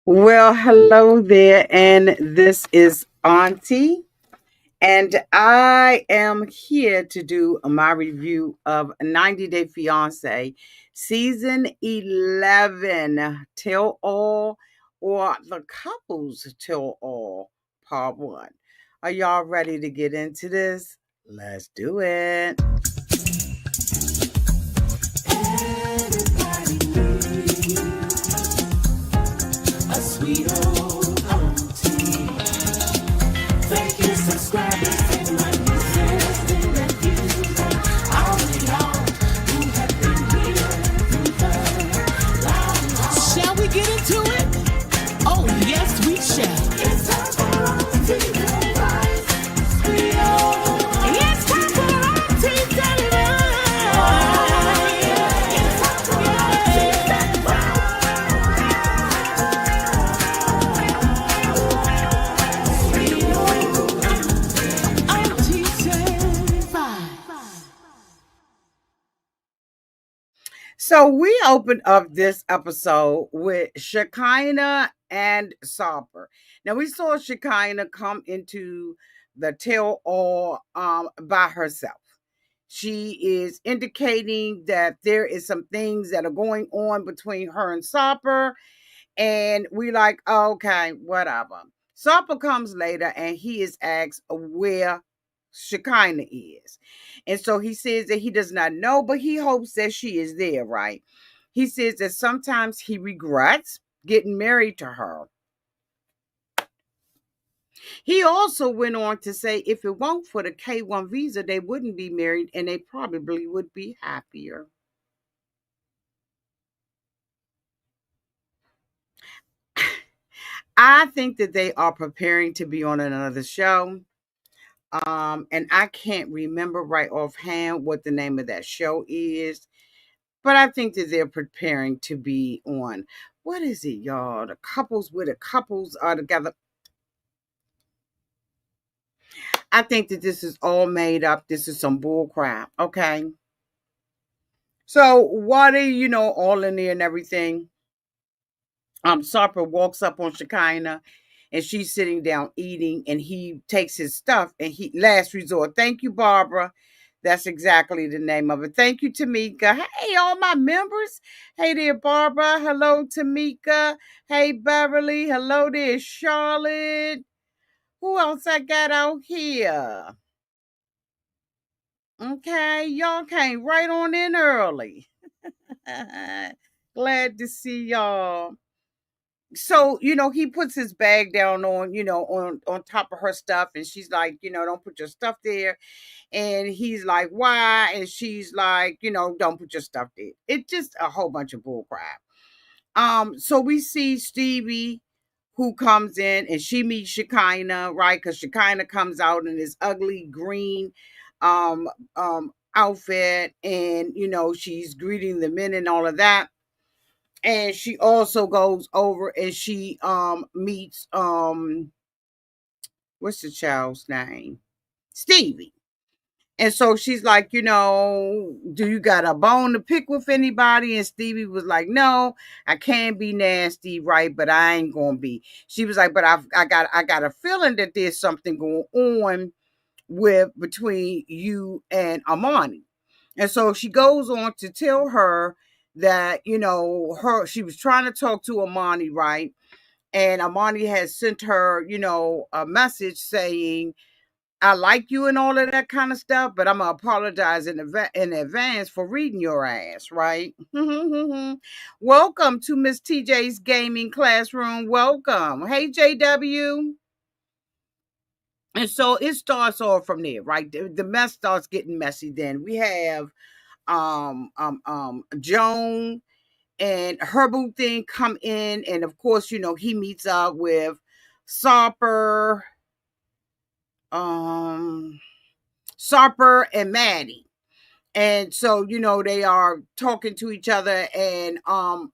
Well, hello there, and this is Auntie, and I am here to do my review of 90 Day Fiance Season 11, Tell All, or The Couples Tell All, Part 1. Are y'all ready to get into this? Let's do it. A sweet old auntie. Thank you, subscribers, and my listening and viewers. All of y'all who have been here through the long haul. Shall we get into it? Oh, yes, we shall. It's time for Auntie Advice. Sweet old. It's time for Auntie Advice. Oh, yeah. It's time for Auntie Advice. So we opened up this episode with Shekinah and Sauper. Now we saw Shekinah come into the tell all by herself. She is indicating that there is some things that are going on between her and Sauper, and we like, okay, whatever. Supper comes later and he is asked where Shekinah is. And so he says that he does not know, but he hopes that she is there, right? He says that sometimes he regrets getting married to her. He also went on to say if it weren't for the K1 visa, they wouldn't be married and they probably would be happier. I think that they are preparing to be on another show. And I can't remember right offhand what the name of that show is, but I think that they're preparing to be on. What is it, y'all? The couples where the couples are together. I think that this is all made up. This is some bull crap. Okay. So while they, all in there and everything, Sarper walks up on Shekinah and she's sitting down eating and he takes his stuff and he last resort. Thank you, Barbara. That's exactly the name of it. Thank you, Tamika. Hey, all my members. Hey there, Barbara. Hello, Tamika. Hey, Beverly. Hello there, Charlotte. Who else I got out here? Okay, y'all came right on in early. Glad to see y'all. So he puts his bag down on on top of her stuff and she's like, don't put your stuff there, and he's like, why? And she's like, don't put your stuff there. It's just a whole bunch of bull crap. So we see Stevie, who comes in and she meets Shekinah, right? Because Shekinah comes out in this ugly green um outfit, and she's greeting the men and all of that. And she also goes over and she meets what's the child's name? Stevie. And so she's like, do you got a bone to pick with anybody? And Stevie was like, no, I can't be nasty, right? But I ain't gonna be. She was like, but I got a feeling that there's something going on with between you and Amani. And so she goes on to tell her that, she was trying to talk to Amani, right? And Amani has sent her, a message saying, I like you and all of that kind of stuff, but I'm gonna apologize in advance for reading your ass, right? Welcome to Miss TJ's gaming classroom. Welcome. Hey, JW. And so it starts off from there, right? The mess starts getting messy. Then we have Joan and her boo thing come in, and of course, he meets up with Sarper, um, Sarper and Maddie. And so, they are talking to each other. And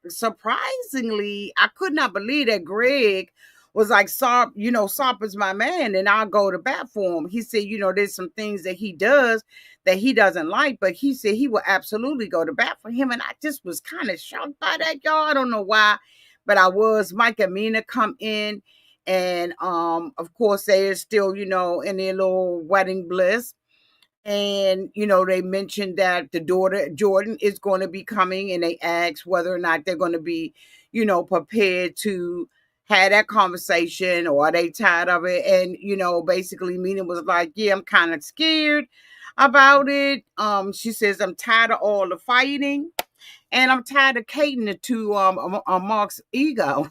surprisingly, I could not believe that Greg was like, Sarper's my man, and I'll go to bat for him. He said, there's some things that he does that he doesn't like, but he said he will absolutely go to bat for him. And I just was kind of shocked by that, y'all. I don't know why. But I was Mike and Mina come in, and of course they are still, in their little wedding bliss. And they mentioned that the daughter Jordan is going to be coming, and they asked whether or not they're going to be, prepared to have that conversation, or are they tired of it. And basically Mina was like, yeah, I'm kind of scared about it. She says, I'm tired of all the fighting, and I'm tired of catering to Mark's ego.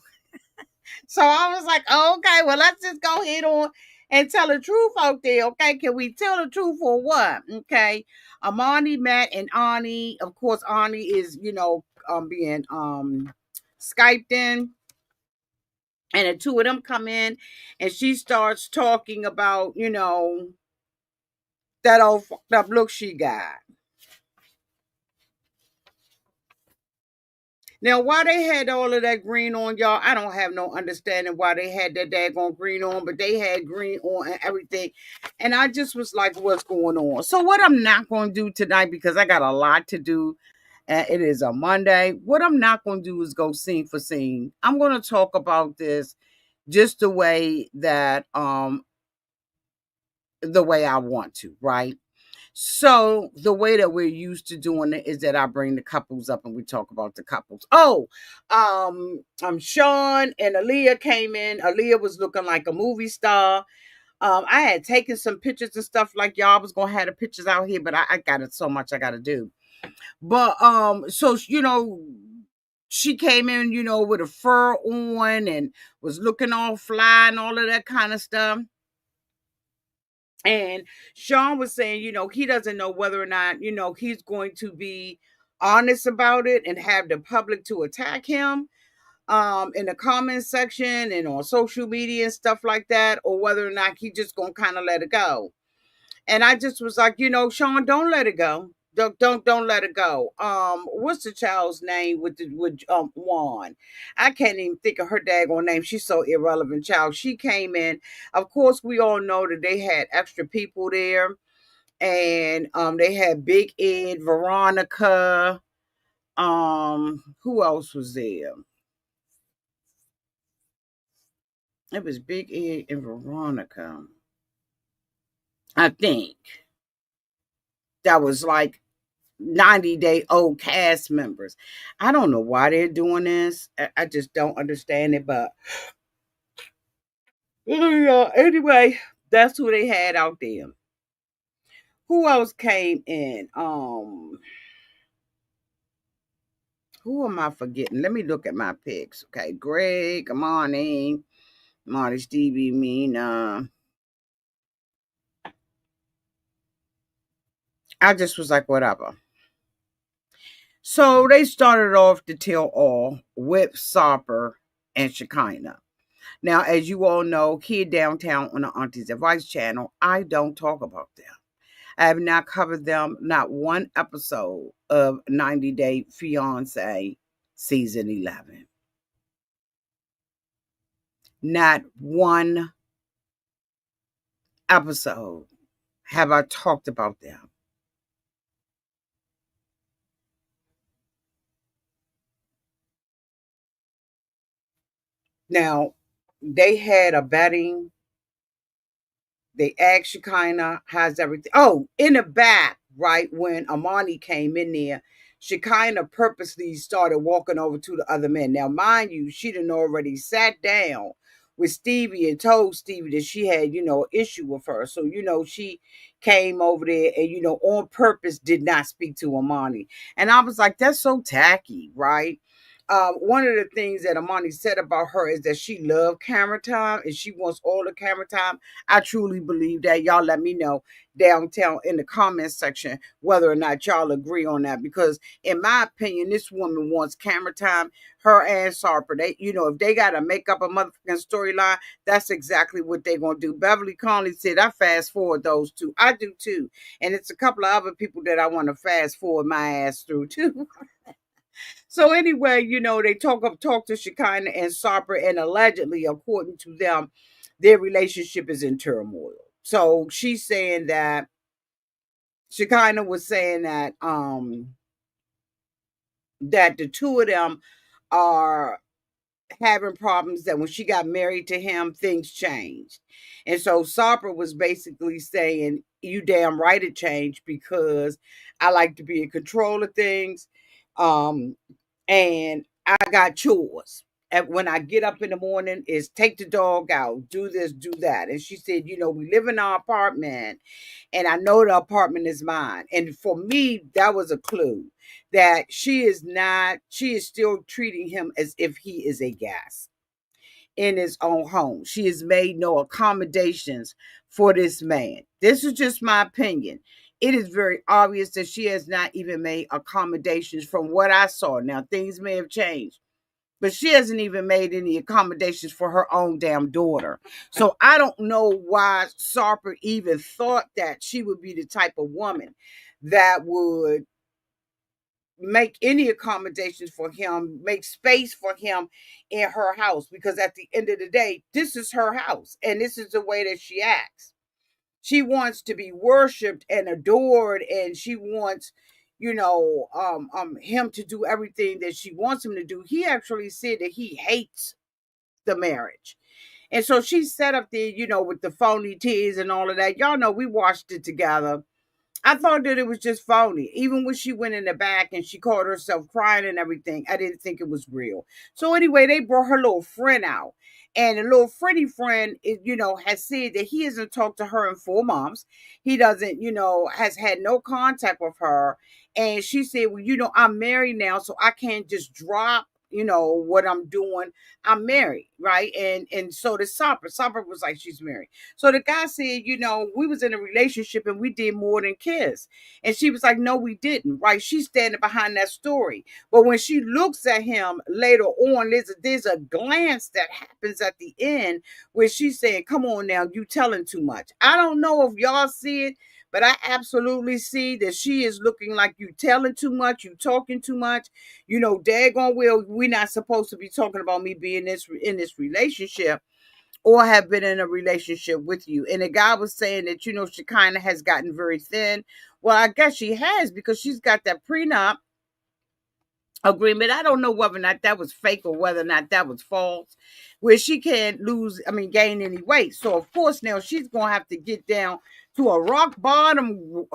So I was like, oh, okay, well, let's just go ahead on and tell the truth out there. Okay, can we tell the truth or what? Okay, Amani, Matt, and Ani. Of course, Ani is being Skyped in, and the two of them come in, and she starts talking about that old fucked up look she got. Now, why they had all of that green on, y'all, I don't have no understanding why they had that daggone green on, but they had green on and everything. And I just was like, what's going on? So what I'm not going to do tonight, because I got a lot to do, and it is a Monday, what I'm not going to do is go scene for scene. I'm going to talk about this just the way I want to, right? So the way that we're used to doing it is that I bring the couples up and we talk about the couples. Oh, Sean and Aaliyah came in. Aaliyah was looking like a movie star. I had taken some pictures and stuff like y'all was gonna have the pictures out here, but I got it so much I gotta do. But so she came in, with a fur on and was looking all fly and all of that kind of stuff. And Sean was saying, he doesn't know whether or not, he's going to be honest about it and have the public to attack him in the comment section and on social media and stuff like that, or whether or not he just gonna kind of let it go. And I just was like, Sean, don't let it go. Don't let it go. What's the child's name with Juan? I can't even think of her daggone name. She's so irrelevant. Child. She came in. Of course, we all know that they had extra people there, and they had Big Ed, Veronica. Who else was there? It was Big Ed and Veronica. I think that was like 90-day-old cast members. I don't know why they're doing this. I just don't understand it. But yeah, anyway, that's who they had out there. Who else came in? Who am I forgetting? Let me look at my picks. Okay, Greg, Marty, Stevie, Mina. I just was like, whatever. So they started off the tell all with Sopper and Shekinah. Now, as you all know, here downtown on the Auntie's Advice channel, I don't talk about them. I have not covered them, not one episode of 90 Day Fiance season 11. Not one episode have I talked about them. Now, they had a betting. They asked Shekinah, how's everything? Oh, in the back, right, when Amani came in there, Shekinah purposely started walking over to the other men. Now, mind you, she done already sat down with Stevie and told Stevie that she had, issue with her. So, she came over there and, on purpose did not speak to Amani. And I was like, that's so tacky, right? One of the things that Amani said about her is that she loved camera time and she wants all the camera time. I truly believe that. Y'all let me know downtown in the comments section whether or not y'all agree on that. Because in my opinion, this woman wants camera time. Her and Harper, they, if they gotta make up a motherfucking storyline, that's exactly what they're gonna do. Beverly Conley said, I fast forward those two. I do too. And it's a couple of other people that I want to fast forward my ass through too. So anyway, they talk to Shekinah and Sarper, and allegedly, according to them, their relationship is in turmoil. So she's saying that Shekinah was saying that the two of them are having problems, that when she got married to him, things changed. And so Sarper was basically saying, you damn right it changed, because I like to be in control of things. Um, and I got chores. And when I get up in the morning, is take the dog out, do this, do that. And she said, we live in our apartment, and I know the apartment is mine. And for me, that was a clue that she is not, she is still treating him as if he is a guest in his own home. She has made no accommodations for this man. This is just my opinion. It is very obvious that she has not even made accommodations from what I saw. Now, things may have changed, but she hasn't even made any accommodations for her own damn daughter. So I don't know why Sarper even thought that she would be the type of woman that would make any accommodations for him, make space for him in her house, because at the end of the day, this is her house and this is the way that she acts. She wants to be worshiped and adored, and she wants, him to do everything that she wants him to do. He actually said that he hates the marriage. And so she sat up there, with the phony tears and all of that. Y'all know we watched it together. I thought that it was just phony. Even when she went in the back and she caught herself crying and everything, I didn't think it was real. So anyway, they brought her little friend out. And the little friendly friend, has said that he hasn't talked to her in 4 months. He doesn't, has had no contact with her. And she said, well, I'm married now, so I can't just drop, what I'm doing. I'm married, right? And so the Sopper was like, she's married. So the guy said, we was in a relationship and we did more than kiss. And she was like, no, we didn't, right? She's standing behind that story. But when she looks at him later on, there's a glance that happens at the end where she's saying, come on now, you telling too much. I don't know if y'all see it, but I absolutely see that she is looking like you telling too much, you talking too much. Daggone well, we're not supposed to be talking about me being in this relationship or have been in a relationship with you. And the guy was saying that, she kind of has gotten very thin. Well, I guess she has, because she's got that prenup agreement. I don't know whether or not that was fake or whether or not that was false, where she can't gain any weight. So of course now she's gonna have to get down to a rock bottom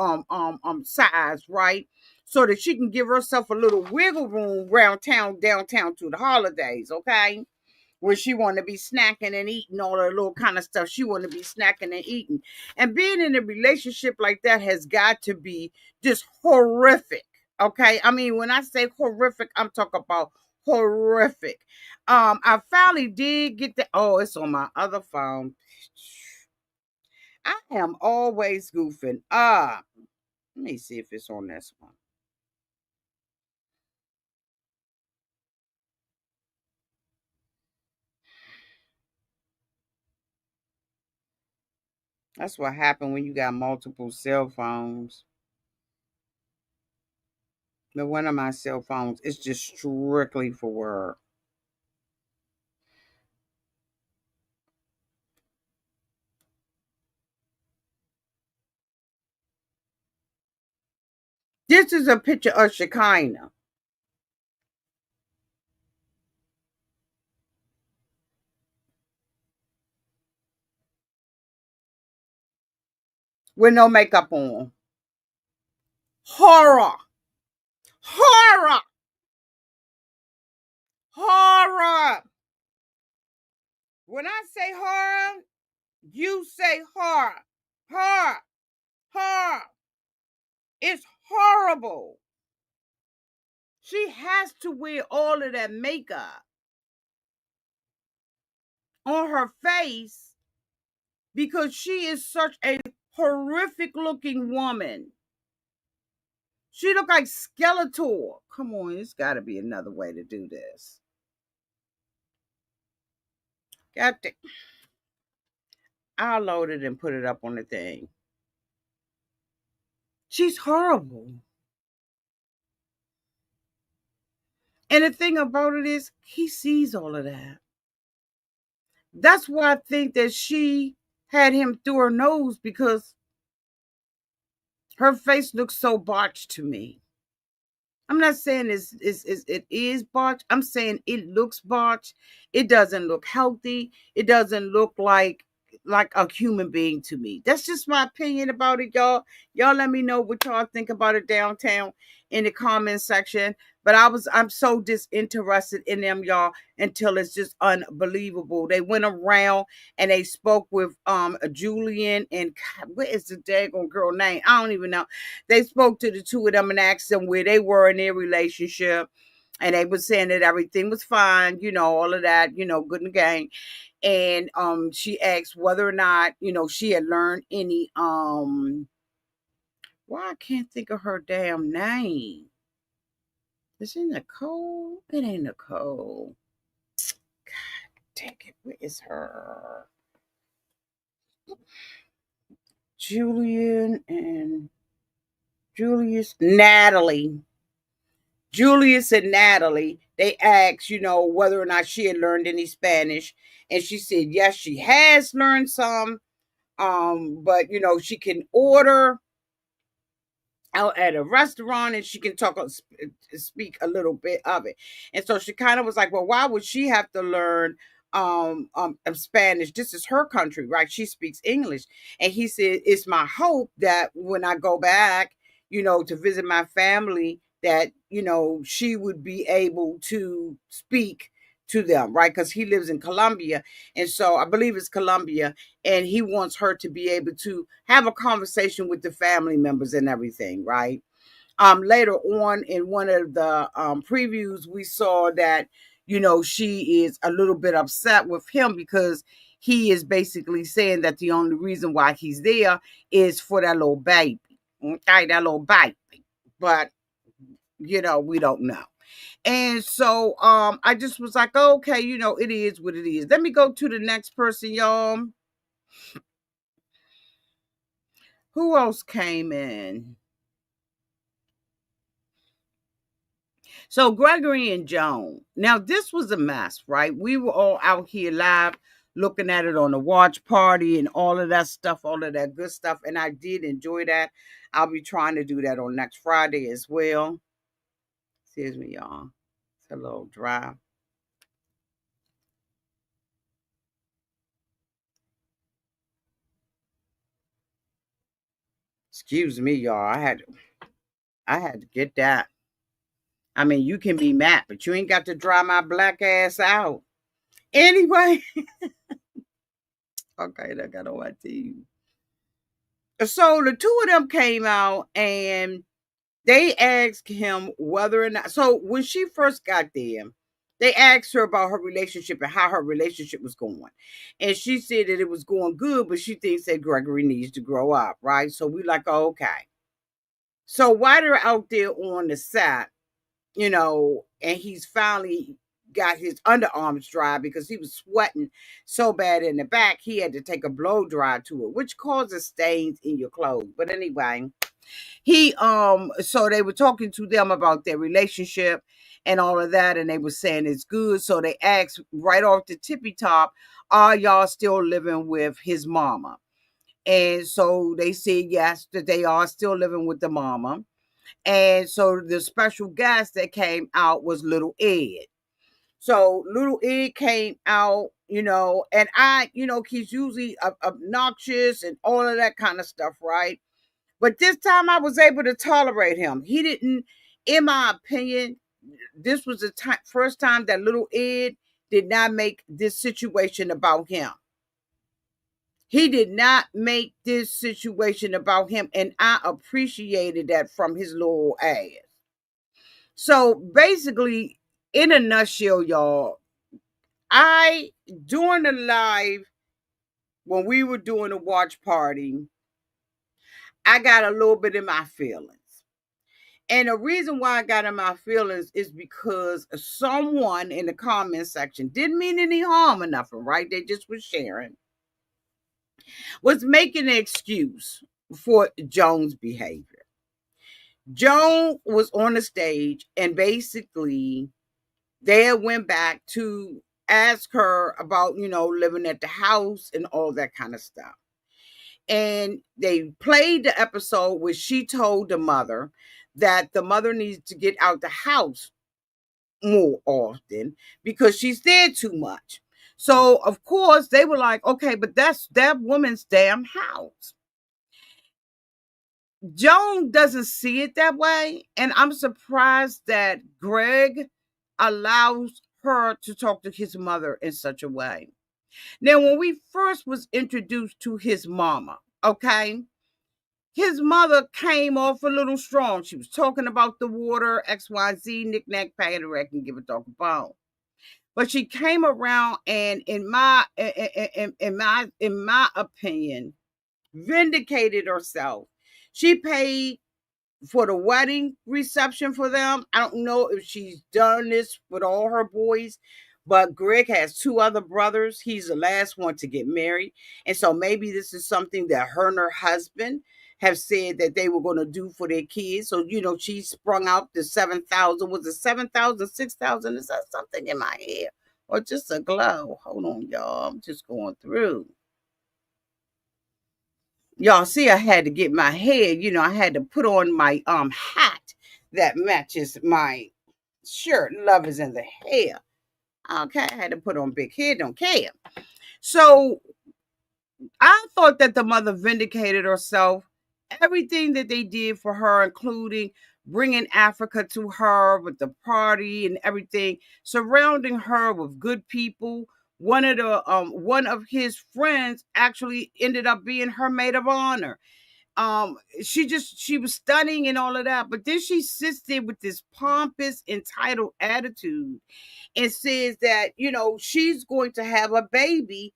size, right? So that she can give herself a little wiggle room around town, downtown to the holidays, okay? Where she want to be snacking and eating all the little kind of stuff. She want to be snacking and eating. And being in a relationship like that has got to be just horrific. Okay. I mean, when I say horrific, I'm talking about horrific. I finally did get the, oh, it's on my other phone. I am always goofing. Let me see if it's on this one. That's what happened when you got multiple cell phones. But one of my cell phones is just strictly for work. This is a picture of Shekinah with no makeup on. Horror. Horror. Horror. When I say horror, you say horror. Horror. Horror. It's horrible. She has to wear all of that makeup on her face because she is such a horrific looking woman. She look like Skeletor. Come on, there's got to be another way to do this. Got to, I'll load it and put it up on the thing. She's horrible. And the thing about it is, he sees all of that. That's why I think that she had him through her nose, because her face looks so botched to me. I'm not saying it is botched. I'm saying it looks botched. It doesn't look healthy. It doesn't look like a human being to me. That's just my opinion about it, y'all. Y'all let me know what y'all think about it downtown in the comment section. But I'm so disinterested in them, y'all, until it's just unbelievable. They went around and they spoke with Julian and God, what is the daggone girl name? I don't even know. They spoke to the two of them and asked them where they were in their relationship. And they were saying that everything was fine, all of that, good and gang. And she asked whether or not, she had learned any why I can't think of her damn name. Is it Nicole? It ain't Nicole. Dang it, where is her? Julian and Natalie. Julius and Natalie, they asked, whether or not she had learned any Spanish. And she said, yes, she has learned some. But she can order out at a restaurant and she can speak a little bit of it. And so she kind of was like, well, why would she have to learn of Spanish? This is her country, right? She speaks English. And he said, it's my hope that when I go back, to visit my family, that she would be able to speak to them, right? Because he lives in Colombia. And so I believe it's Colombia, and he wants her to be able to have a conversation with the family members and everything, right? Later on in one of the previews, we saw that she is a little bit upset with him because he is basically saying that the only reason why he's there is for that little baby, okay, that little baby. But we don't know. And so I just was like, okay, it is what it is. Let me go to the next person, y'all. Who else came in? So Gregory and Joan. Now this was a mess, right? We were all out here live looking at it on the watch party and all of that stuff, all of that good stuff. And I did enjoy that. I'll be trying to do that on next Friday as well. Excuse me, y'all. It's a little dry. Excuse me, y'all. I had to get that. I mean, you can be mad, but you ain't got to dry my black ass out. Anyway, okay, I got on my teeth. So the two of them came out and they asked him whether or not. So when she first got there, they asked her about her relationship and how her relationship was going. And she said that it was going good, but she thinks that Gregory needs to grow up, right? So we like, oh, okay. So while they're out there on the set, and he's finally got his underarms dry because he was sweating so bad in the back, he had to take a blow dry to it, which causes stains in your clothes. But anyway, so they were talking to them about their relationship and all of that, and they were saying it's good. So they asked right off the tippy top, are y'all still living with his mama? And so they said yes, that they are still living with the mama. And so the special guest that came out was Little Ed. So Little Ed came out, and he's usually obnoxious and all of that kind of stuff, right? But this time I was able to tolerate him. He didn't, in my opinion, this was the first time that Little Ed did not make this situation about him. He did not make this situation about him, and I appreciated that from his little ass. So basically, in a nutshell, y'all, during the live, when we were doing a watch party, I got a little bit in my feelings. And the reason why I got in my feelings is because someone in the comment section didn't mean any harm or nothing, right? They just was sharing, was making an excuse for Joan's behavior. Joan was on the stage and basically they went back to ask her about, living at the house and all that kind of stuff. And they played the episode where she told the mother that the mother needs to get out the house more often because she's there too much. So of course they were like, okay, but that's that woman's damn house. Joan doesn't see it that way, and I'm surprised that Greg allows her to talk to his mother in such a way. Now, when we first was introduced to his mama, okay, his mother came off a little strong. She was talking about the water, XYZ, knick-knack, paddywhack, and give a dog a bone. But she came around and in my opinion, vindicated herself. She paid for the wedding reception for them. I don't know if she's done this with all her boys, but Greg has two other brothers. He's the last one to get married. And so maybe this is something that her and her husband have said that they were going to do for their kids. So, she sprung out the 7,000. Was it 7,000, 6,000? Is that something in my hair? Or just a glow? Hold on, y'all. I'm just going through. Y'all see, I had to get my hair, I had to put on my hat that matches my shirt. Love is in the hair. Okay, I had to put on big hair, don't care. So I thought that the mother vindicated herself. Everything that they did for her, including bringing Africa to her with the party and everything, surrounding her with good people. One of his friends actually ended up being her maid of honor. She was stunning and all of that, but then she sits there with this pompous, entitled attitude and says that she's going to have a baby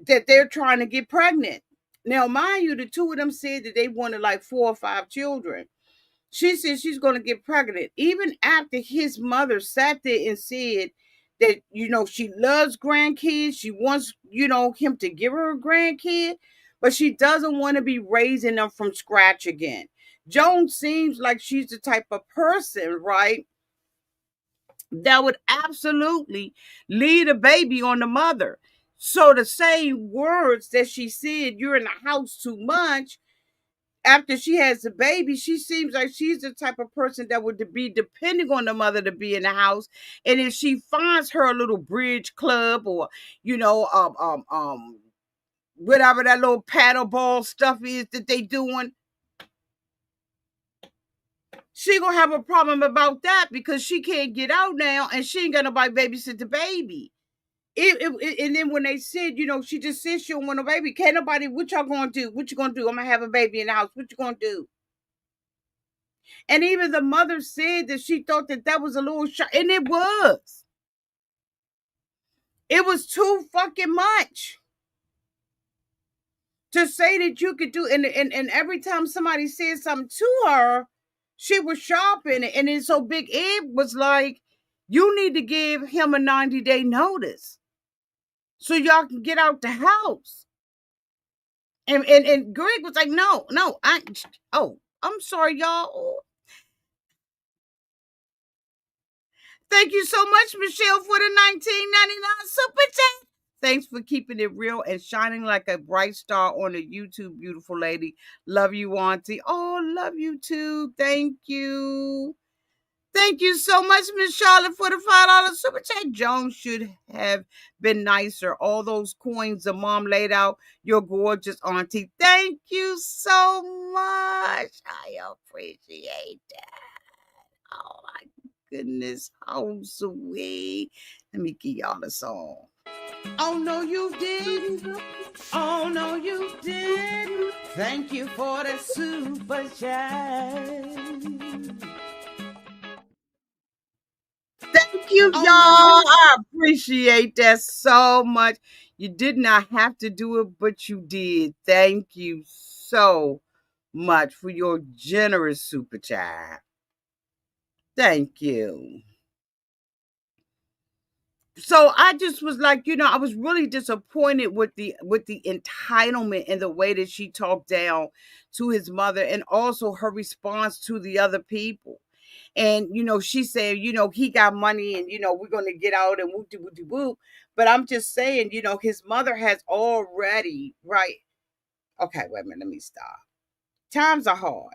that they're trying to get pregnant. Now, mind you, the two of them said that they wanted like 4 or 5 children. She said she's going to get pregnant. Even after his mother sat there and said that, she loves grandkids. She wants, him to give her a grandkid, but she doesn't want to be raising them from scratch again. Joan seems like she's the type of person, right, that would absolutely lead a baby on the mother. So to say words that she said, you're in the house too much, after she has the baby, she seems like she's the type of person that would be depending on the mother to be in the house. And if she finds her a little bridge club or, whatever that little paddle ball stuff is that they doing, she gonna have a problem about that because she can't get out now and she ain't got nobody babysit the baby. And then when they said, she just said she don't want a baby. Can't nobody, what y'all gonna do? What you gonna do? I'm gonna have a baby in the house. What you gonna do? And even the mother said that she thought that that was a little shot. And it was. It was too fucking much to say that you could do. And every time somebody said something to her, she was sharpening it. And then so Big Ed was like, you need to give him a 90-day notice so y'all can get out the house. And Greg was like, no, I'm sorry, y'all. Thank you so much, Michelle, for the 1999 super chat. Thanks for keeping it real and shining like a bright star on the YouTube, beautiful lady. Love you, Auntie. Oh, love you too. Thank you. Thank you so much, Miss Charlotte, for the $5 super chat. Jones should have been nicer. All those coins the mom laid out. Your gorgeous auntie. Thank you so much. I appreciate that. Oh my goodness, how sweet. Let me give y'all a song. Oh no, you didn't. Oh no, you didn't. Thank you for the super chat. Thank you, y'all. I appreciate that so much. You did not have to do it, but you did. Thank you so much for your generous super chat. Thank you. So I just was like, I was really disappointed with the entitlement and the way that she talked down to his mother and also her response to the other people. And she said, he got money and we're gonna get out and whoop de whoop de whoop. But I'm just saying, his mother has already, right. Okay, wait a minute, let me stop. Times are hard.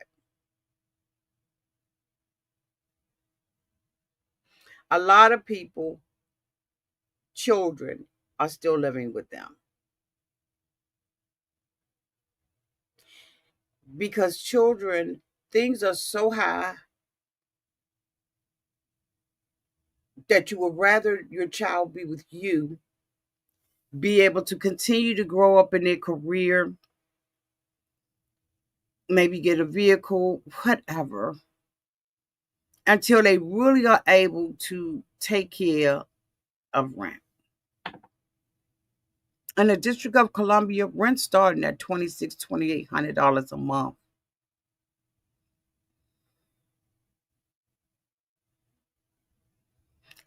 A lot of people, children, are still living with them because children, things are so high that you would rather your child be with you, be able to continue to grow up in their career, maybe get a vehicle, whatever, until they really are able to take care of rent. In the District of Columbia, rent starting at $2,800 a month.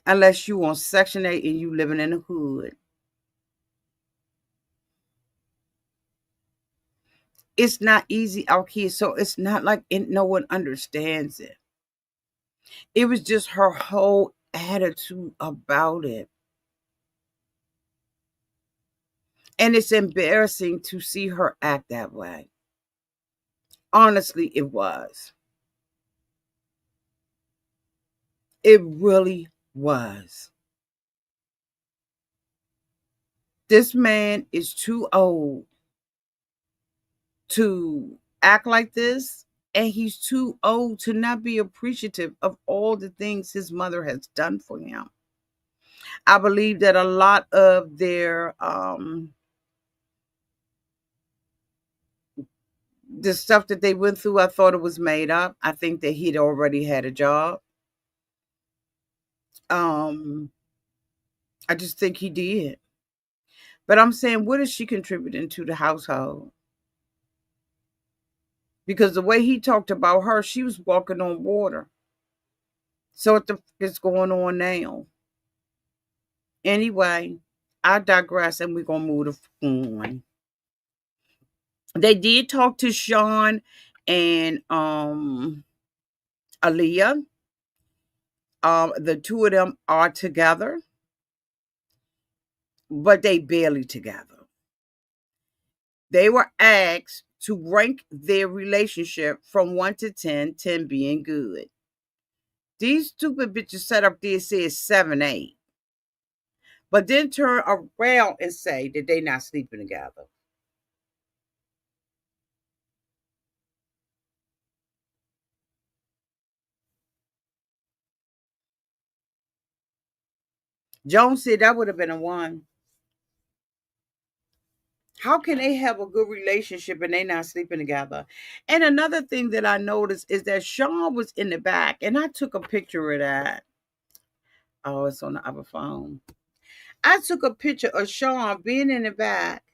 Unless you on Section 8 and you living in the hood. It's not easy out here, so it's not like no one understands it. It was just her whole attitude about it. And it's embarrassing to see her act that way. Honestly, it was. It really was. This man is too old to act like this, and he's too old to not be appreciative of all the things his mother has done for him. I believe that a lot of their the stuff that they went through, I thought it was made up. I think that he'd already had a job. Um, I just think he did. But I'm saying, what is she contributing to the household? Because the way he talked about her, she was walking on water. So what the fuck is going on now? Anyway, I digress, and we're gonna move on. They did talk to Sean and Aaliyah. The two of them are together, but they barely together. They were asked to rank their relationship from 1 to 10, 10 being good. These stupid bitches set up there said 7, 8, but then turn around and say that they not sleeping together. Jones said that would have been a 1. How can they have a good relationship and they not sleeping together? And another thing that I noticed is that Sean was in the back, and I took a picture of that. Oh, it's on the other phone. I took a picture of Sean being in the back,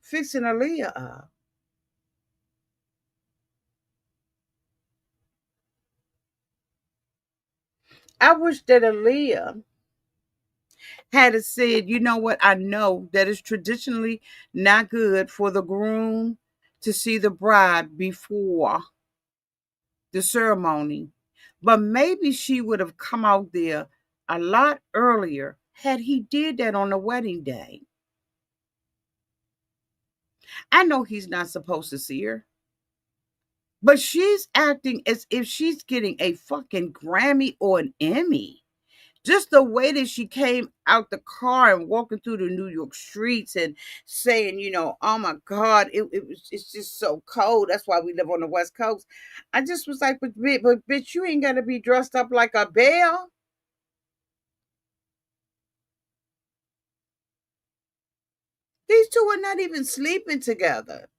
fixing Aaliyah up. I wish that Aaliyah had said, you know what, I know that it's traditionally not good for the groom to see the bride before the ceremony, but maybe she would have come out there a lot earlier had he did that on the wedding day. I know he's not supposed to see her, but she's acting as if she's getting a fucking Grammy or an Emmy. Just the way that she came out the car and walking through the New York streets and saying, oh my God, it's just so cold. That's why we live on the West Coast. I just was like, but bitch, you ain't gotta be dressed up like a bear. These two are not even sleeping together.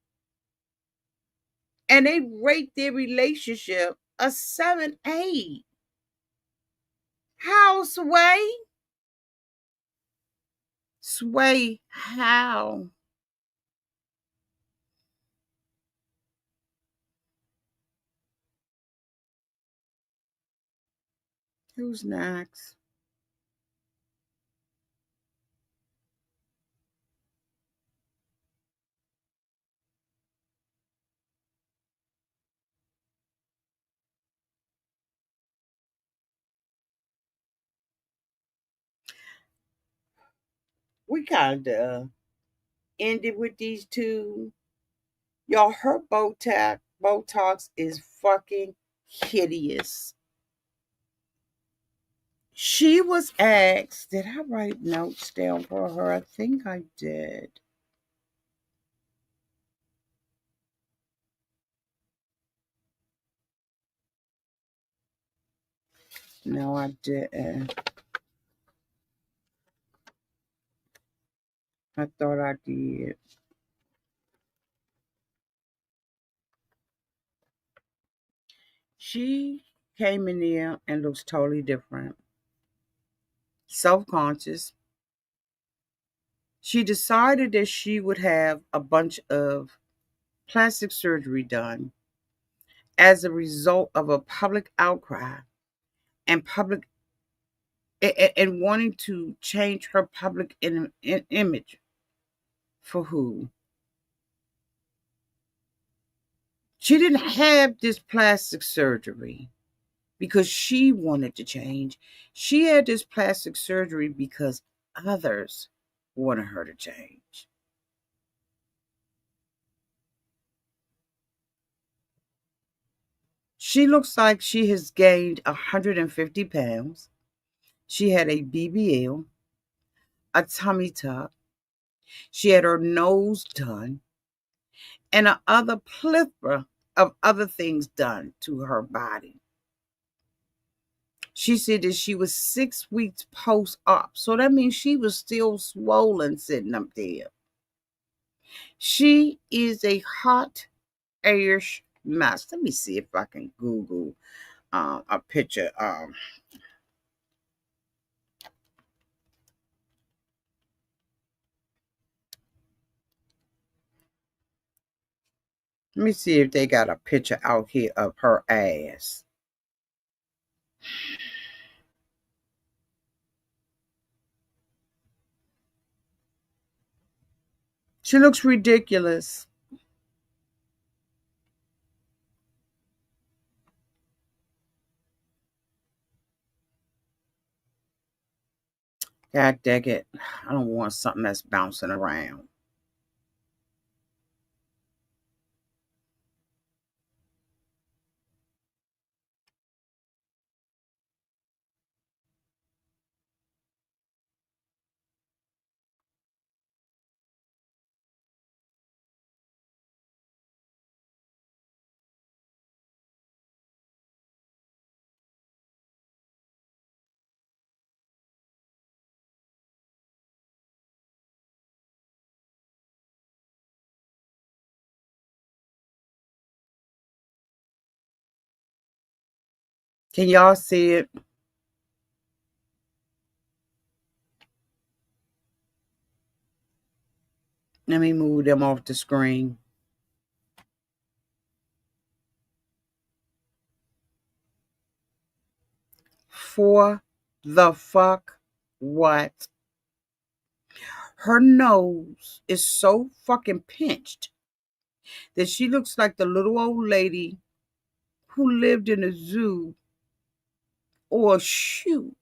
And they rate their relationship a 7, 8. How, Sway? Sway, how? Who's next? We kind of ended with these two. Y'all, her Botox is fucking hideous. She was asked, did I write notes down for her? I think I did. No, I didn't. I thought I did. She came in there and looks totally different. Self conscious. She decided that she would have a bunch of plastic surgery done as a result of a public outcry and and wanting to change her public image. For who? She didn't have this plastic surgery because she wanted to change. She had this plastic surgery because others wanted her to change. She looks like she has gained 150 pounds. She had a BBL, a tummy tuck. She had her nose done, and a other plethora of other things done to her body. She said that she was 6 weeks post op. So that means she was still swollen sitting up there. She is a hot Irish mess. Let me see if I can Google a picture. Let me see if they got a picture out here of her ass. She looks ridiculous. God dang it. I don't want something that's bouncing around. Can y'all see it? Let me move them off the screen. For the fuck what? Her nose is so fucking pinched that she looks like the little old lady who lived in a zoo, or shoot,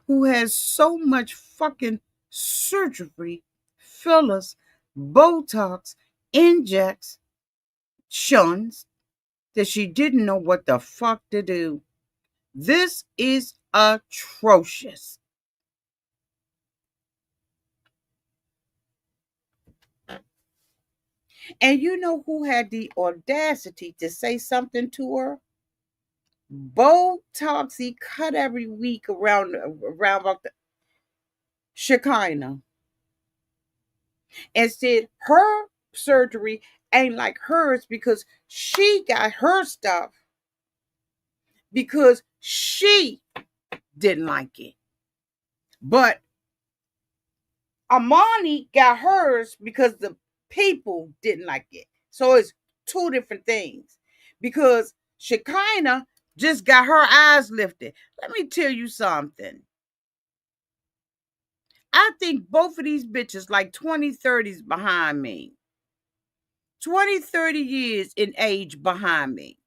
who has so much fucking surgery, fillers, Botox, injections that she didn't know what the fuck to do. This is atrocious. And you know who had the audacity to say something to her? Botoxy cut every week around about the Shekinah, and said her surgery ain't like hers because she got her stuff because she didn't like it. But Amani got hers because the people didn't like it. So it's two different things. Because Shekinah just got her eyes lifted. Let me tell you something. I think both of these bitches like 20, 30s behind me. 20, 30 years in age behind me.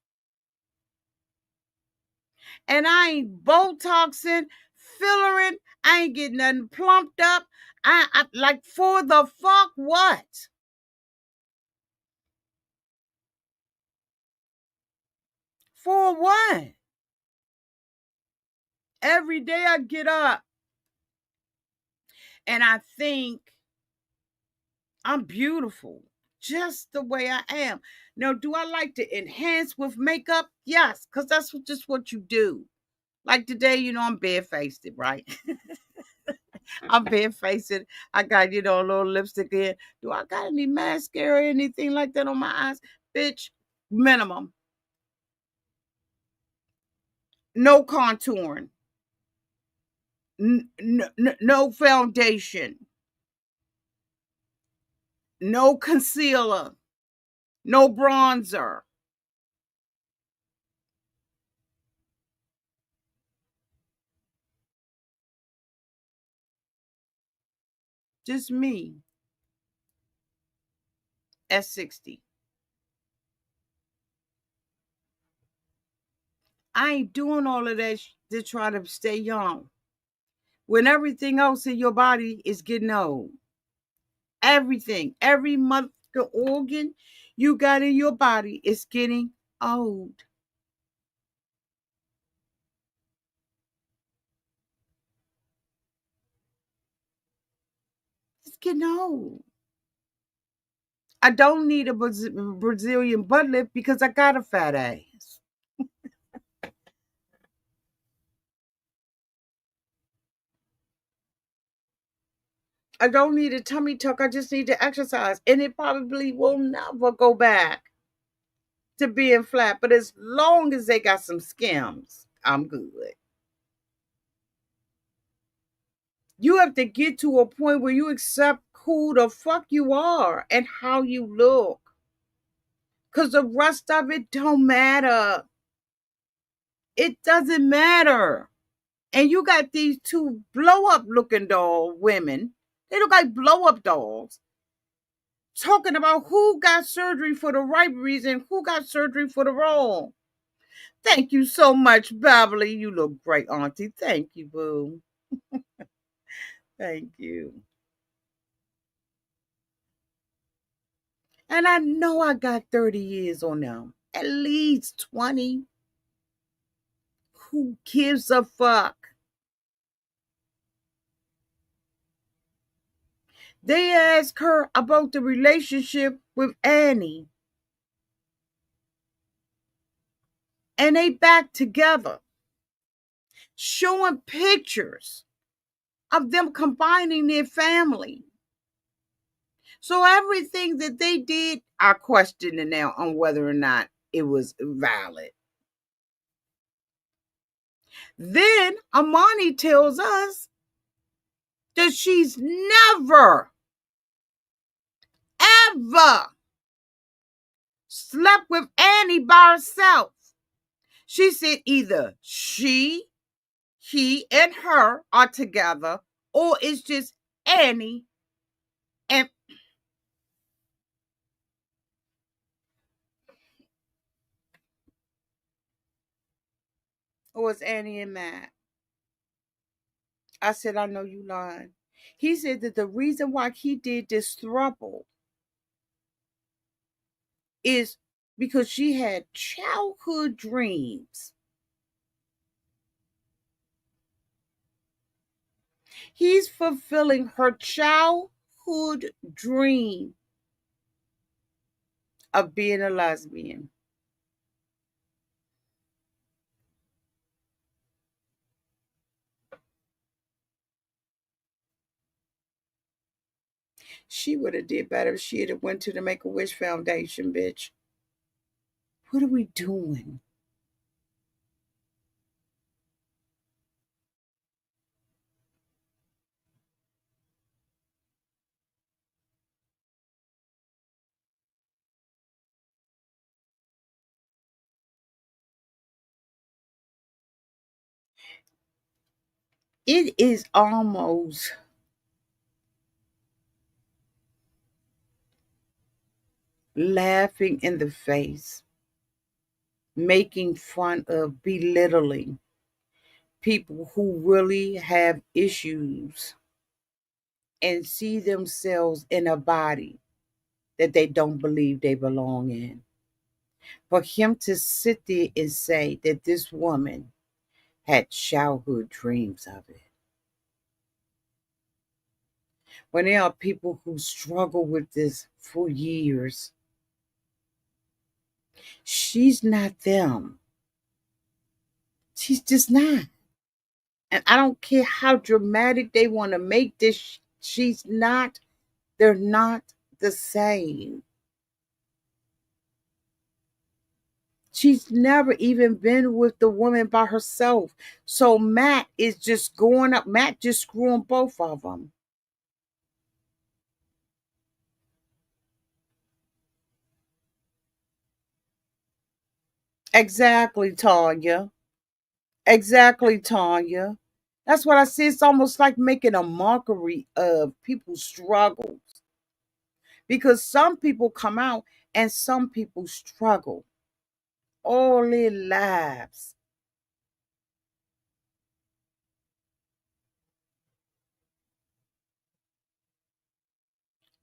And I ain't Botoxing, fillering. I ain't getting nothing plumped up. I like, for the fuck what? For what? Every day I get up and I think I'm beautiful just the way I am. Now, do I like to enhance with makeup? Yes, because that's just what you do. Like today, I'm barefaced, right? I'm barefaced. I got, a little lipstick in. Do I got any mascara or anything like that on my eyes? Bitch, minimum. No contouring. No foundation. No concealer. No bronzer. Just me. S60. I ain't doing all of that to try to stay young. When everything else in your body is getting old. Everything, every mother organ you got in your body is getting old. It's getting old. I don't need a Brazilian butt lift because I got a fat ass. I don't need a tummy tuck. I just need to exercise. And it probably will never go back to being flat. But as long as they got some skims, I'm good. You have to get to a point where you accept who the fuck you are and how you look. Because the rest of it don't matter. It doesn't matter. And you got these two blow up looking doll women. They look like blow up dolls. Talking about who got surgery for the right reason, who got surgery for the wrong. Thank you so much, Beverly. You look great, Auntie. Thank you, boo. Thank you. And I know I got 30 years on them. At least 20. Who gives a fuck? They asked her about the relationship with Annie. And they back together. Showing pictures of them combining their family. So everything that they did, I question it now on whether or not it was valid. Then Amani tells us that she's never, ever slept with Annie by herself. She said either he, and her are together, or it's just Annie and or it's Annie and Matt. I said, I know you lying. He said that the reason why he did this throuple is because she had childhood dreams. He's fulfilling her childhood dream of being a lesbian. She would have did better if she had went to the Make-A-Wish Foundation, bitch. What are we doing? It is almost laughing in the face, making fun of, belittling people who really have issues and see themselves in a body that they don't believe they belong in. For him to sit there and say that this woman had childhood dreams of it. When there are people who struggle with this for years, she's not them. She's just not. And I don't care how dramatic they want to make this. She's not, they're not the same. She's never even been with the woman by herself. So Matt is just going up. Matt just screwing both of them. Exactly, Tanya. Exactly, Tanya. That's what I see. It's almost like making a mockery of people's struggles because some people come out and some people struggle all their lives.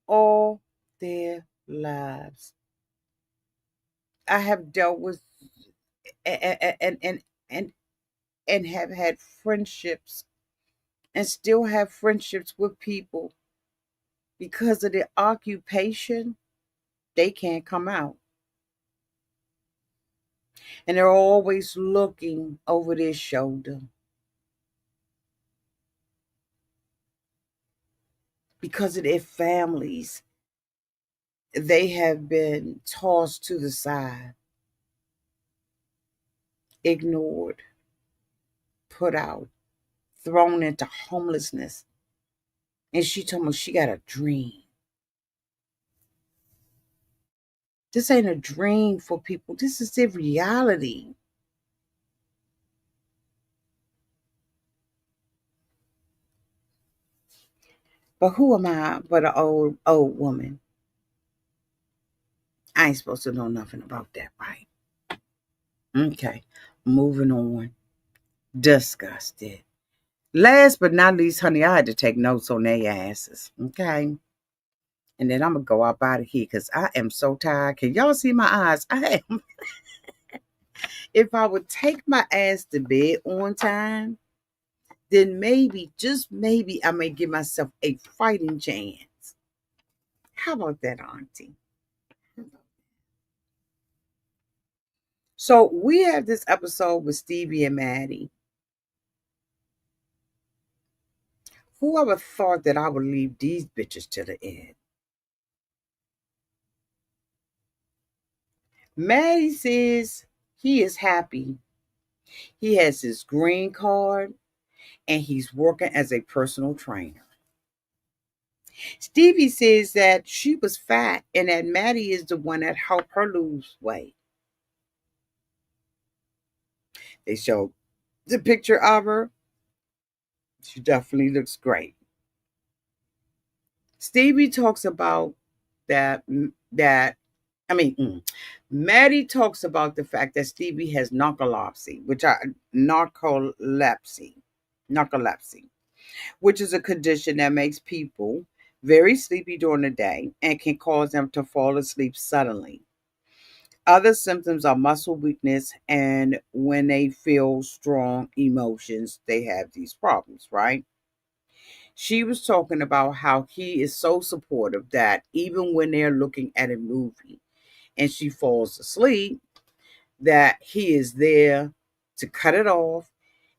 All their lives. I have dealt with and and have had friendships and still have friendships with people because of their occupation, they can't come out. And they're always looking over their shoulder because of their families. They have been tossed to the side, ignored, put out, thrown into homelessness. And she told me she got a dream. This ain't a dream for people. This is their reality. But who am I but an old woman? I ain't supposed to know nothing about that, right? Okay. Moving on. Disgusted. Last but not least, honey, I had to take notes on their asses. Okay. And then I'm gonna go up out of here because I am so tired. Can y'all see my eyes? I am. If I would take my ass to bed on time, then maybe, just maybe, I may give myself a fighting chance. How about that, Auntie? So we have this episode with Stevie and Maddie. Whoever thought that I would leave these bitches to the end? Maddie says he is happy. He has his green card and he's working as a personal trainer. Stevie says that she was fat and that Maddie is the one that helped her lose weight. They show the picture of her. She definitely looks great. Stevie talks about that that I mean, Maddie talks about the fact that Stevie has narcolepsy, narcolepsy, which is a condition that makes people very sleepy during the day and can cause them to fall asleep suddenly. Other symptoms are muscle weakness, and when they feel strong emotions, they have these problems, right? She was talking about how he is so supportive that even when they're looking at a movie and she falls asleep, that he is there to cut it off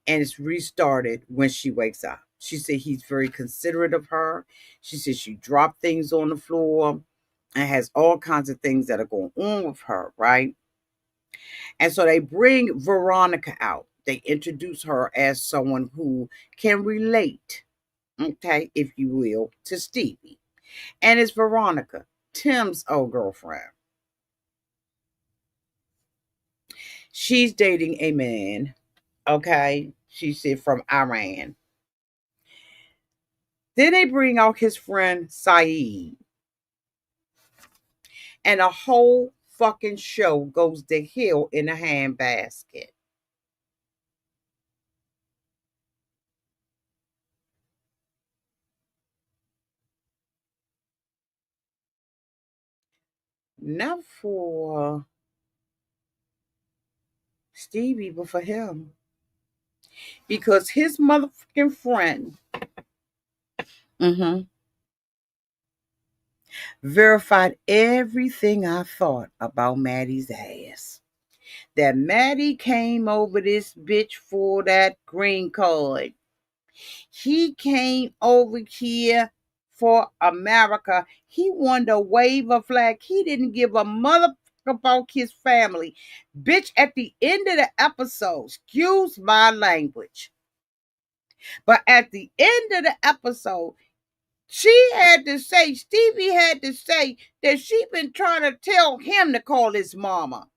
and it's restarted when she wakes up. She said he's very considerate of her. She said she dropped things on the floor and has all kinds of things that are going on with her, right? And so they bring Veronica out. They introduce her as someone who can relate, okay, if you will, to Stevie. And it's Veronica, Tim's old girlfriend. She's dating a man, okay? She said from Iran. Then they bring out his friend Saeed, and a whole fucking show goes to hell in a handbasket. Not for Stevie, but for him. because his motherfucking friend mhm, verified everything I thought about Maddie's ass. That Maddie came over this bitch for that green card. He came over here for America. He wanted to wave a flag. He didn't give a mother about his family. Bitch, at the end of the episode, excuse my language, but at the end of the episode, Stevie had to say that she been trying to tell him to call his mama.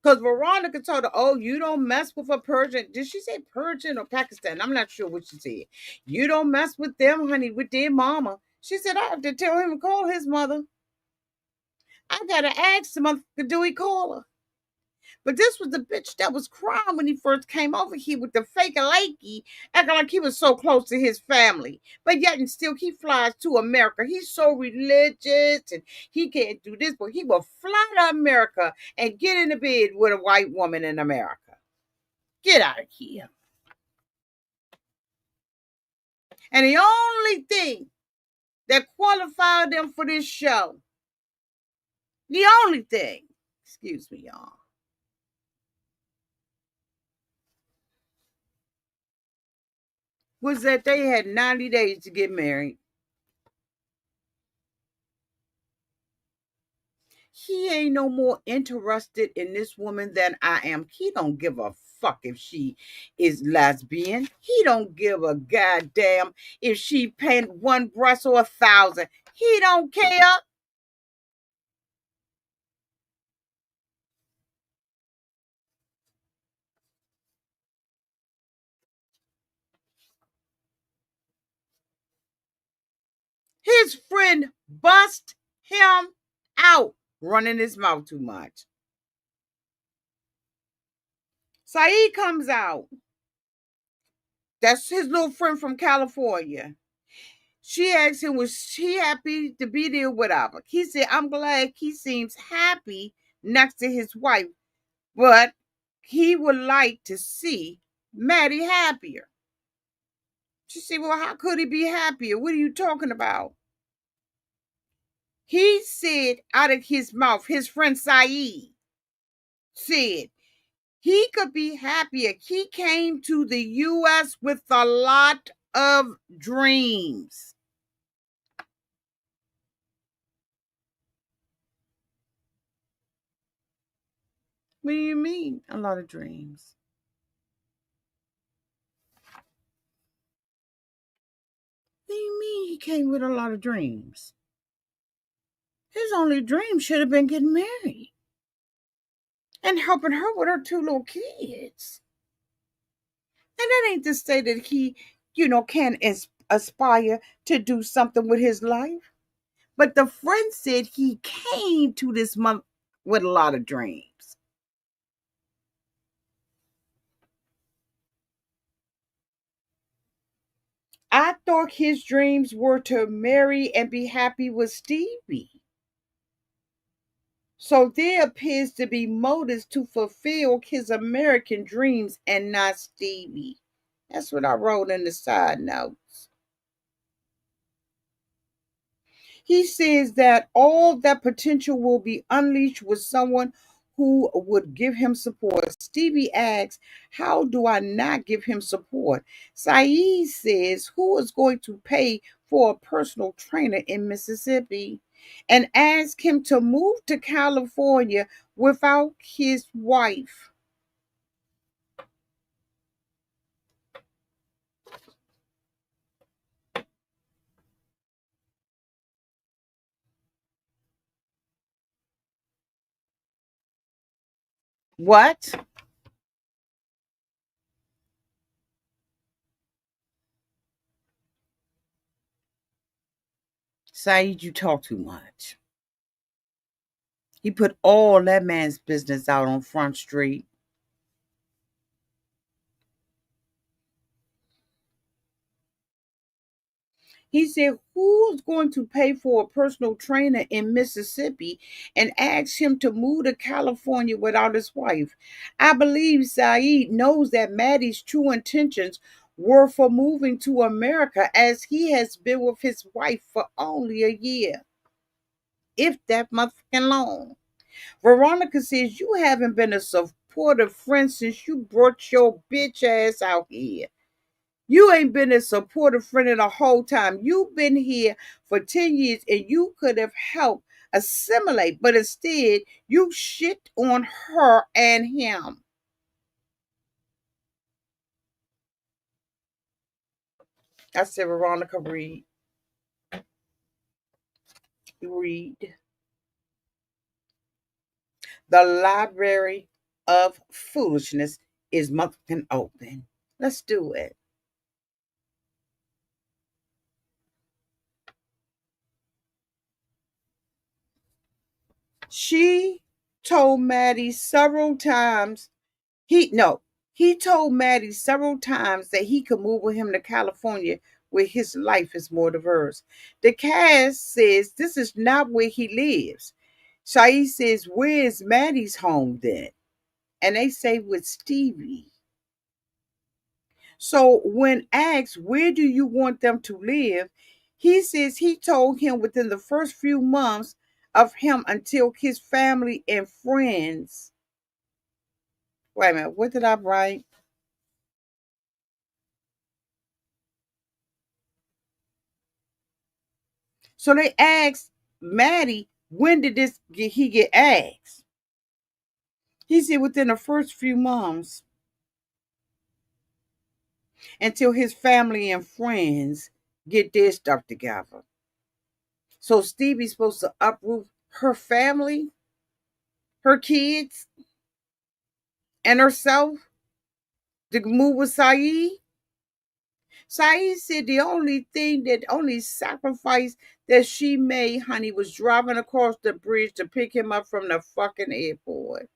Because Veronica told her, oh, you don't mess with a Persian. Did she say Persian or Pakistan? I'm not sure what she said. You don't mess with them, honey, with their mama. She said, I have to tell him to call his mother. I got to ask him, do he call her? But this was the bitch that was crying when he first came over here with the fake lakey, acting like he was so close to his family. But yet and still, he flies to America. He's so religious and he can't do this, but he will fly to America and get in the bed with a white woman in America. Get out of here. And the only thing that qualified them for this show, the only thing, excuse me, y'all, was that they had 90 days to get married. He ain't no more interested in this woman than I am. He don't give a fuck if she is lesbian. He don't give a goddamn if she paint one breast or 1,000. He don't care. His friend bust him out running his mouth too much. Saeed comes out. That's his little friend from California. She asked him, was she happy to be there, whatever. He said, I'm glad he seems happy next to his wife, but he would like to see Maddie happier. She said, well, how could he be happier? What are you talking about? He said out of his mouth, his friend Saeed said, he could be happier. He came to the U.S. with a lot of dreams. What do you mean, a lot of dreams? What do you mean he came with a lot of dreams? His only dream should have been getting married and helping her with her two little kids. And that ain't to say that he, can aspire to do something with his life. But the friend said he came to this month with a lot of dreams. I thought his dreams were to marry and be happy with Stevie. So there appears to be motives to fulfill his American dreams and not Stevie. That's what I wrote in the side notes. He says that all that potential will be unleashed with someone who would give him support. Stevie asks, how do I not give him support? Saeed says, who is going to pay for a personal trainer in Mississippi? And ask him to move to California without his wife. What? Saeed, you talk too much. He put all that man's business out on Front Street. He said, who's going to pay for a personal trainer in Mississippi and ask him to move to California without his wife? I believe Saeed knows that Maddie's true intentions were for moving to America as he has been with his wife for only a year, if that motherfucking long. Veronica says, you haven't been a supportive friend since you brought your bitch ass out here. You ain't been a supportive friend in the whole time. You've been here for 10 years and you could have helped assimilate, but instead you shit on her and him. I said, Veronica, read. The library of foolishness is motherfucking open. Let's do it. She told Maddie several times He no, he told Maddie several times that he could move with him to California where his life is more diverse. The cast says this is not where he lives. Saeed says, where's Maddie's home then? And they say with Stevie. So when asked where do you want them to live, he says he told him within the first few months of him until his family and friends. Wait a minute, what did I write? So they asked Maddie, when did he get asked? He said within the first few months until his family and friends get their stuff together. So Stevie's supposed to uproot her family, her kids, and herself to move with Saeed. Saeed said only sacrifice that she made, honey, was driving across the bridge to pick him up from the fucking airport.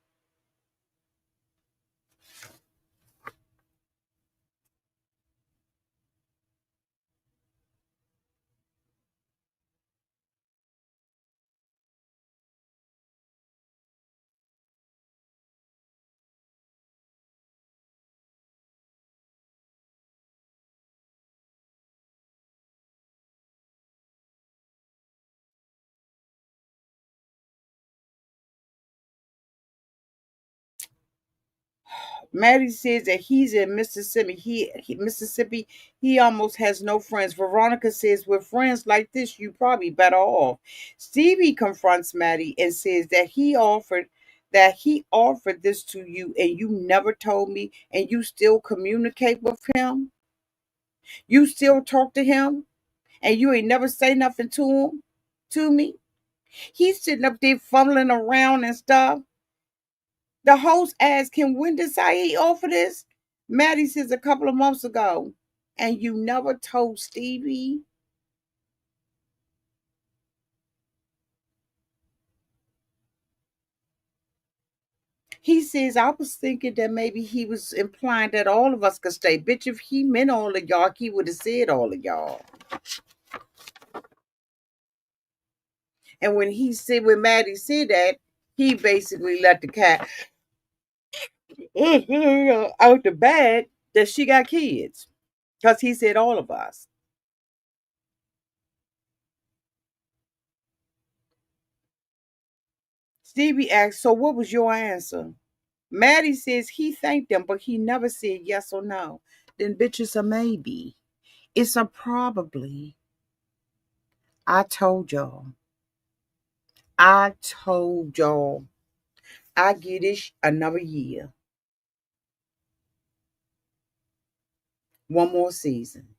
Maddie says that he's in Mississippi. Mississippi. He almost has no friends. Veronica says, with friends like this, you probably better off. Stevie confronts Maddie and says that he offered this to you and you never told me and you still communicate with him. You still talk to him and you ain't never say nothing to me. He's sitting up there fumbling around and stuff. The host asked him, when did Saeed offer this? Maddie says a couple of months ago. And you never told Stevie? He says, I was thinking that maybe he was implying that all of us could stay. Bitch, if he meant all of y'all, he would have said all of y'all. And when Maddie said that, he basically let the cat out the bag that she got kids. Because he said all of us. Stevie asked, so what was your answer? Maddie says he thanked them, but he never said yes or no. Then, bitch, it's a maybe. It's a probably. I told y'all. I told y'all. I get it another year. One more season.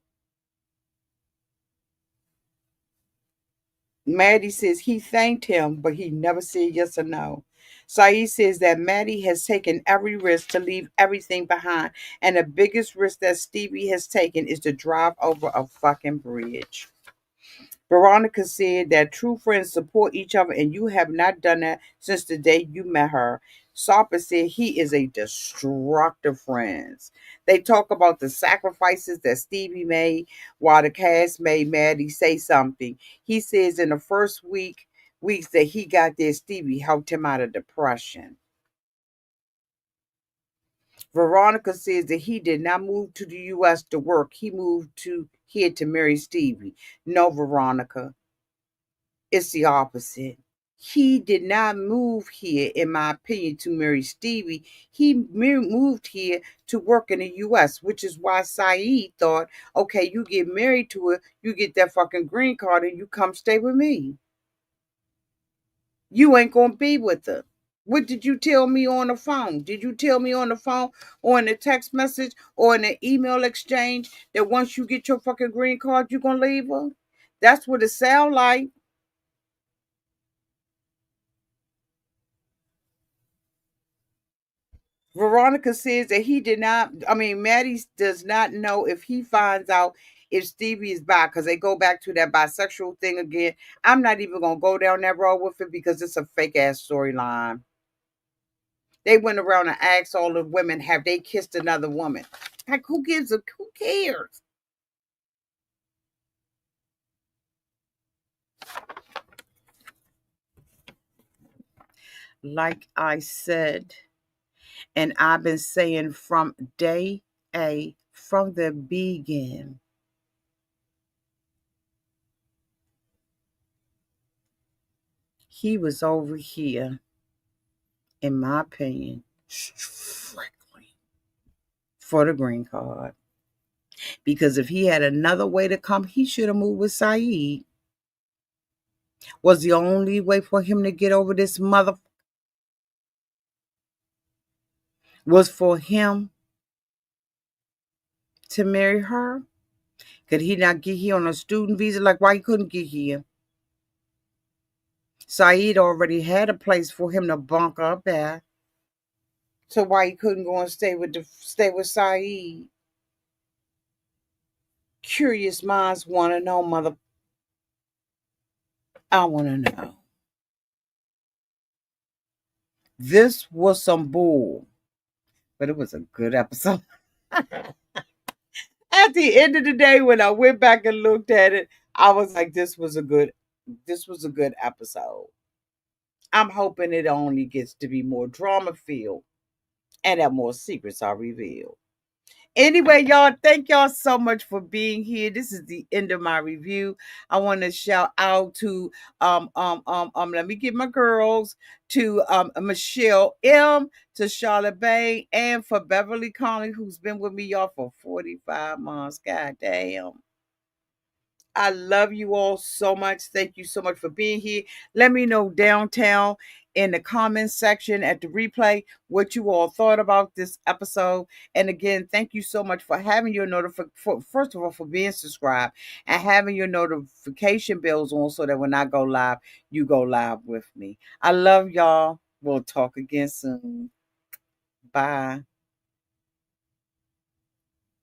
Maddie says he thanked him, but he never said yes or no. Saeed says that Maddie has taken every risk to leave everything behind, and the biggest risk that Stevie has taken is to drive over a fucking bridge. Veronica said that true friends support each other, and you have not done that since the day you met her. Sarper said he is a destructive friend. They talk about the sacrifices that Stevie made while the cast made Maddie say something. He says in the first weeks that he got there, Stevie helped him out of depression. Veronica says that he did not move to the U.S. to work. He moved to here to marry Stevie. No, Veronica, it's the opposite. He did not move here, in my opinion, to marry Stevie. He moved here to work in the U.S., which is why Saeed thought, okay, you get married to her, you get that fucking green card, and you come stay with me. You ain't gonna be with her. What did you tell me on the phone? Did you tell me on the phone or in a text message or in an email exchange that once you get your fucking green card, you're gonna leave her? That's what it sound like. Veronica says that he did not, Maddie does not know if he finds out if Stevie is bi, because they go back to that bisexual thing again. I'm not even going to go down that road with it because it's a fake ass storyline. They went around and asked all the women, have they kissed another woman? Like, who cares? Like I said, and I've been saying from day A, from the beginning, he was over here, in my opinion, strictly for the green card. Because if he had another way to come, he should have moved with Saeed. Was the only way for him to get over this mother was for him to marry her? Could he not get here on a student visa? Like, why he couldn't get here? Saeed already had a place for him to bunk up at. So why he couldn't go and stay with Saeed? Curious minds want to know, mother. I want to know. This was some bull, but it was a good episode. At the end of the day, when I went back and looked at it, I was like, this was a good episode. I'm hoping it only gets to be more drama filled and that more secrets are revealed. Anyway, y'all, thank y'all so much for being here. This is the end of my review. I want to shout out to let me get my girls, to Michelle M, to Charlotte Bay, and for Beverly Conley, who's been with me, y'all, for 45 months. God damn. I love you all so much. Thank you so much for being here. Let me know downtown in the comments section at the replay what you all thought about this episode. And again, thank you so much for having your notification. First of all, for being subscribed and having your notification bells on so that when I go live, you go live with me. I love y'all. We'll talk again soon. Bye.